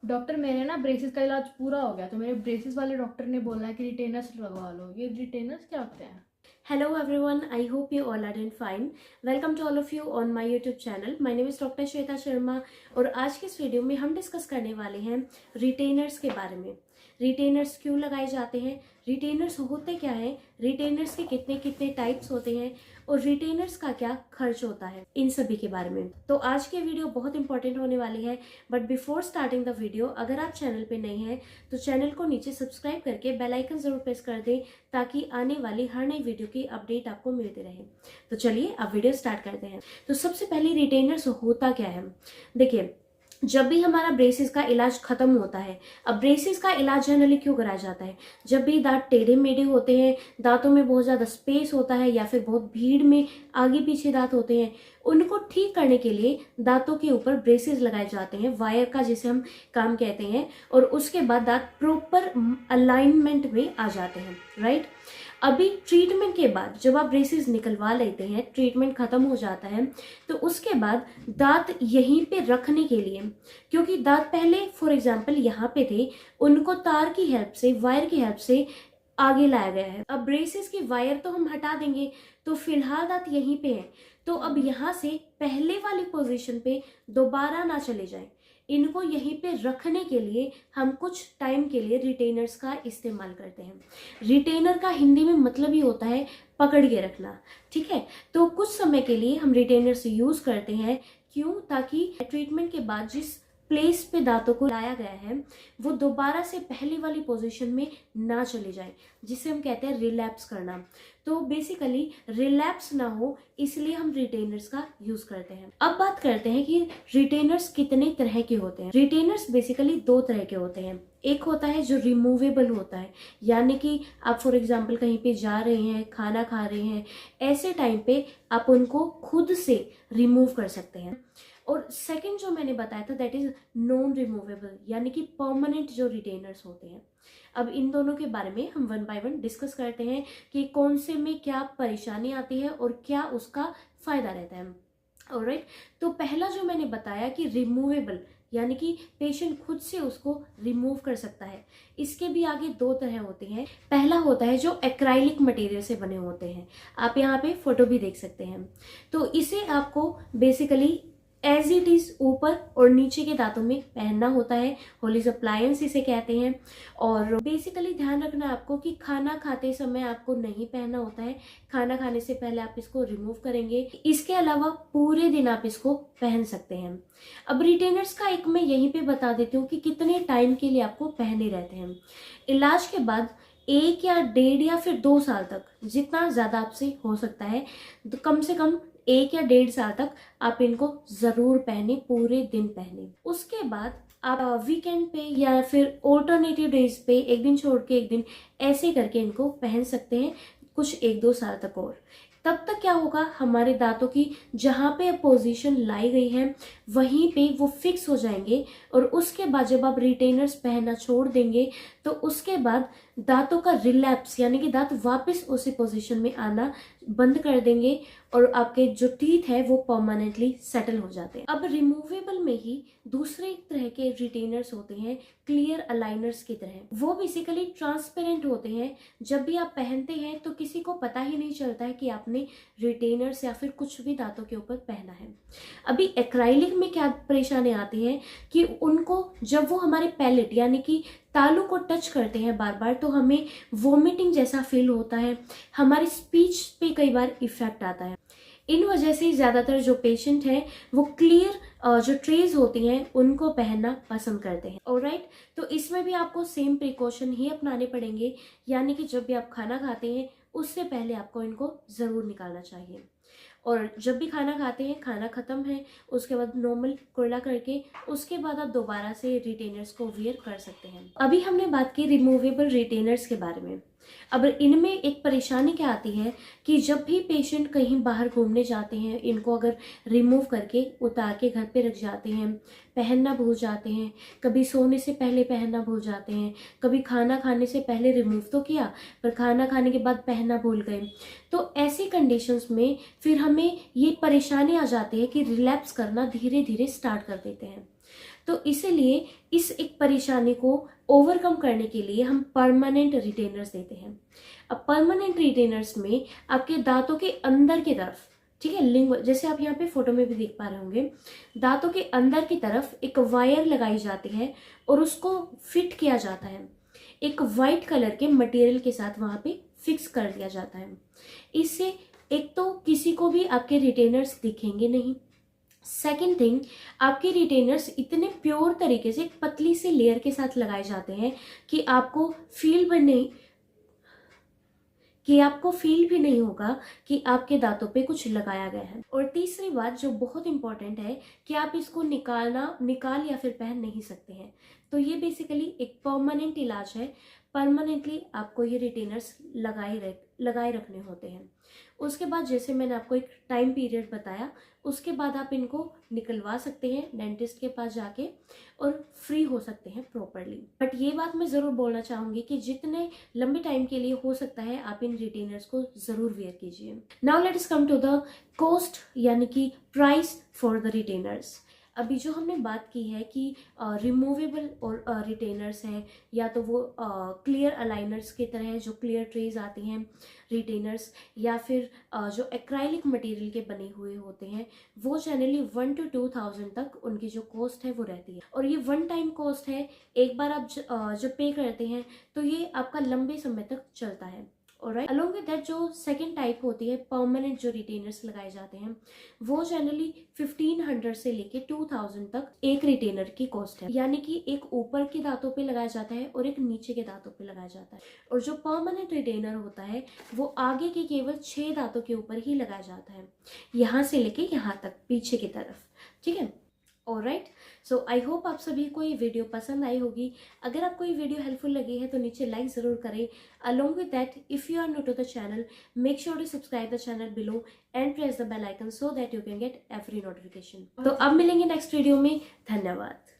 Doctor मेरे ना braces का इलाज पूरा हो गया तो मेरे ब्रेसेस वाले डॉक्टर ने बोला है कि रिटेनर्स लगवा लो। ये रिटेनर्स क्या होते हैं? Hello everyone, I hope you all are doing fine. Welcome to all of you on my YouTube channel. My name is doctor Shweta Sharma और आज के इस वीडियो में हम डिस्कस करने वाले हैं रिटेनर्स के बारे में। रिटेनर्स क्यों लगाए जाते हैं, रिटेनर्स होते क्या हैं, रिटेनर्स के कितने कितने टाइप्स होते हैं और रिटेनर्स का क्या खर्च होता है, इन सभी के बारे में। तो आज के वीडियो बहुत इंपॉर्टेंट होने वाली है। But before starting the video, अगर आप चैनल पे नए हैं तो चैनल को नीचे सब्सक्राइब करके बेल आइकन जरूर प्रेस कर दें ताकि आने वाली हर नई वीडियो की अपडेट आपको मिलती रहे। तो चलिए अब वीडियो स्टार्ट करते हैं। तो सबसे पहले रिटेनर्स होता क्या है, देखिए जब भी हमारा ब्रेसेस का इलाज खत्म होता है, अब ब्रेसेस का इलाज जनरली क्यों कराया जाता है, जब भी दांत टेढ़े मेढ़े होते हैं, दांतों में बहुत ज़्यादा स्पेस होता है या फिर बहुत भीड़ में आगे पीछे दांत होते हैं, उनको ठीक करने के लिए दांतों के ऊपर ब्रेसेस लगाए जाते हैं, वायर का जिसे हम काम कहते हैं, और उसके बाद दांत प्रॉपर अलाइनमेंट में आ जाते हैं, राइट। अभी ट्रीटमेंट के बाद जब आप ब्रेसेस निकलवा लेते हैं, ट्रीटमेंट खत्म हो जाता है, तो उसके बाद दांत यहीं पे रखने के लिए, क्योंकि दांत पहले फॉर एग्जांपल यहाँ पे थे, उनको तार की हेल्प से, वायर की हेल्प से आगे लाया गया है। अब ब्रेसेस की वायर तो हम हटा देंगे, तो फिलहाल दांत यहीं पे है, तो अब यहाँ से पहले वाली पोजीशन पे दोबारा ना चले जाए, इनको यहीं पे रखने के लिए हम कुछ टाइम के लिए रिटेनर्स का इस्तेमाल करते हैं। रिटेनर का हिंदी में मतलब ही होता है पकड़ के रखना, ठीक है। तो कुछ समय के लिए हम रिटेनर्स यूज करते हैं, क्यों, ताकि ट्रीटमेंट के बाद जिस प्लेस पे दांतों को लाया गया है वो दोबारा से पहली वाली पोजीशन में ना चले जाए, जिसे हम कहते हैं रिलैप्स करना। तो बेसिकली रिलैप्स ना हो, इसलिए हम रिटेनर्स का यूज करते हैं। अब बात करते हैं कि रिटेनर्स कितने तरह के होते हैं। रिटेनर्स बेसिकली दो तरह के होते हैं। एक होता है जो रिमूवेबल होता है, यानी कि आप फॉर एग्जाम्पल कहीं पे जा रहे हैं, खाना खा रहे हैं, ऐसे टाइम पे आप उनको खुद से रिमूव कर सकते हैं। और सेकंड जो मैंने बताया था दैट इज नॉन रिमूवेबल, यानी कि परमानेंट जो रिटेनर्स होते हैं। अब इन दोनों के बारे में हम वन बाय वन डिस्कस करते हैं कि कौन से में क्या परेशानी आती है और क्या उसका फायदा रहता है। ऑलराइट, तो पहला जो मैंने बताया कि रिमूवेबल, यानी कि पेशेंट खुद से उसको रिमूव कर सकता है, इसके भी आगे दो तरह होते हैं। पहला होता है जो एक्राइलिक मटेरियल से बने होते हैं, आप यहाँ पे फोटो भी देख सकते हैं। तो इसे आपको बेसिकली एज इट इज ऊपर और नीचे के दांतों में पहनना होता है, होलीज अप्लायंस इसे कहते हैं। और बेसिकली ध्यान रखना आपको कि खाना खाते समय आपको नहीं पहनना होता है, खाना खाने से पहले आप इसको रिमूव करेंगे। इसके अलावा पूरे दिन आप इसको पहन सकते हैं। अब रिटेनर्स का एक मैं यहीं पे बता देती हूँ कि कितने टाइम के लिए आपको पहने रहते हैं। इलाज के बाद 1 या 1.5 या फिर 2 साल तक, जितना ज्यादा आपसे हो सकता है, तो कम से कम 1 या 1.5 साल तक आप इनको जरूर पहने, पूरे दिन पहने। उसके बाद आप वीकेंड पे या फिर ऑल्टरनेटिव डेज पे एक दिन छोड़ के एक दिन ऐसे करके इनको पहन सकते हैं कुछ 1-2 साल तक। और तब तक क्या होगा, हमारे दांतों की जहाँ पे पोजीशन लाई गई है वहीं पे वो फिक्स हो जाएंगे। और उसके बाद जब आप रिटेनर्स पहनना छोड़ देंगे तो उसके बाद दांतों का रिलैप्स, यानी कि दांत वापस उसी पोजीशन में आना बंद कर देंगे और आपके जो टीथ है वो परमानेंटली सेटल हो जाते हैं। अब रिमूवेबल में ही दूसरे तरह के रिटेनर्स होते हैं, क्लियर अलाइनर्स की तरह। वो बेसिकली ट्रांसपेरेंट होते हैं, जब भी आप पहनते हैं तो किसी को पता ही नहीं चलता है कि आपने रिटेनर्स या फिर कुछ भी दांतों के ऊपर पहना है। अभी एक्राइलिक में क्या परेशानी आती है कि उनको जब वो हमारे पैलेट यानी कि तालू को टच करते हैं बार बार, तो हमें वोमिटिंग जैसा फील होता है, हमारी स्पीच पे कई बार इफेक्ट आता है। इन वजह से ज़्यादातर जो पेशेंट हैं वो क्लियर जो ट्रेज होती हैं उनको पहनना पसंद करते हैं। ऑलराइट, तो इसमें भी आपको सेम प्रिकॉशन ही अपनाने पड़ेंगे, यानी कि जब भी आप खाना खाते हैं उससे पहले आपको इनको ज़रूर निकालना चाहिए। और जब भी खाना खाते हैं, खाना खत्म है, उसके बाद नॉर्मल कुर्ला करके उसके बाद आप दोबारा से रिटेनर्स को वियर कर सकते हैं। अभी हमने बात की रिमूवेबल रिटेनर्स के बारे में। अब इनमें एक परेशानी क्या आती है कि जब भी पेशेंट कहीं बाहर घूमने जाते हैं, इनको अगर रिमूव करके उतार के घर पे रख जाते हैं, पहनना भूल जाते हैं, कभी सोने से पहले पहनना भूल जाते हैं, कभी खाना खाने से पहले रिमूव तो किया पर खाना खाने के बाद पहनना भूल गए, तो ऐसी कंडीशंस में फिर हमें ये परेशानी आ जाती है कि रिलैप्स करना धीरे धीरे स्टार्ट कर देते हैं। तो इसीलिए इस एक परेशानी को ओवरकम करने के लिए हम परमानेंट रिटेनर्स देते हैं। अब परमानेंट रिटेनर्स में आपके दांतों के अंदर की तरफ, ठीक है, लिंग, जैसे आप यहाँ पे फोटो में भी देख पा रहे होंगे, दांतों के अंदर की तरफ एक वायर लगाई जाती है और उसको फिट किया जाता है, एक वाइट कलर के मटेरियल के साथ वहां पे फिक्स कर दिया जाता है। इससे एक तो किसी को भी आपके रिटेनर्स दिखेंगे नहीं, सेकेंड थिंग, आपके रिटेनर्स इतने प्योर तरीके से एक पतली सी लेयर के साथ लगाए जाते हैं कि आपको फील भी नहीं होगा कि आपके दांतों पे कुछ लगाया गया है। और तीसरी बात जो बहुत इंपॉर्टेंट है कि आप इसको निकाल या फिर पहन नहीं सकते हैं। तो ये बेसिकली एक परमानेंट इलाज है, परमानेंटली आपको ये रिटेनर्स लगाए रखने होते हैं। उसके बाद जैसे मैंने आपको एक टाइम पीरियड बताया, उसके बाद आप इनको निकलवा सकते हैं डेंटिस्ट के पास जाके और फ्री हो सकते हैं प्रॉपरली। बट ये बात मैं ज़रूर बोलना चाहूँगी कि जितने लंबे टाइम के लिए हो सकता है आप इन रिटेनर्स को ज़रूर वेयर कीजिए। Now let's come to the cost, यानी कि प्राइस फॉर द रिटेनर्स। अभी जो हमने बात की है कि रिमूवेबल और रिटेनर्स हैं, या तो वो क्लियर अलाइनर्स की तरह है जो क्लियर ट्रेज आती हैं रिटेनर्स, या फिर जो एक्राइलिक मटेरियल के बने हुए होते हैं, वो जनरली 1 to 2,000 तक उनकी जो कॉस्ट है वो रहती है। और ये वन टाइम कॉस्ट है, एक बार आप जब पे करते हैं तो ये आपका लंबे समय तक चलता है। ऑलराइट, अलोंग विद दैट जो सेकंड टाइप होती है परमानेंट जो रिटेनर्स लगाए जाते हैं, वो जनरली 1500 से लेके 2000 तक एक रिटेनर की कॉस्ट है, यानी कि एक ऊपर के दांतों पे लगाया जाता है और एक नीचे के दांतों पे लगाया जाता है। और जो परमानेंट रिटेनर होता है वो आगे के केवल 6 दांतों के ऊपर ही लगाया जाता है, यहाँ से लेके यहाँ तक पीछे की तरफ, ठीक है। ऑलराइट, सो आई होप आप सभी को ये वीडियो पसंद आई होगी। अगर आपको ये वीडियो हेल्पफुल लगी है तो नीचे लाइक ज़रूर करें। Along with that, if you are new to the channel, make sure to subscribe the channel below and press the bell icon so that you can get every notification. तो अब मिलेंगे next video में। धन्यवाद।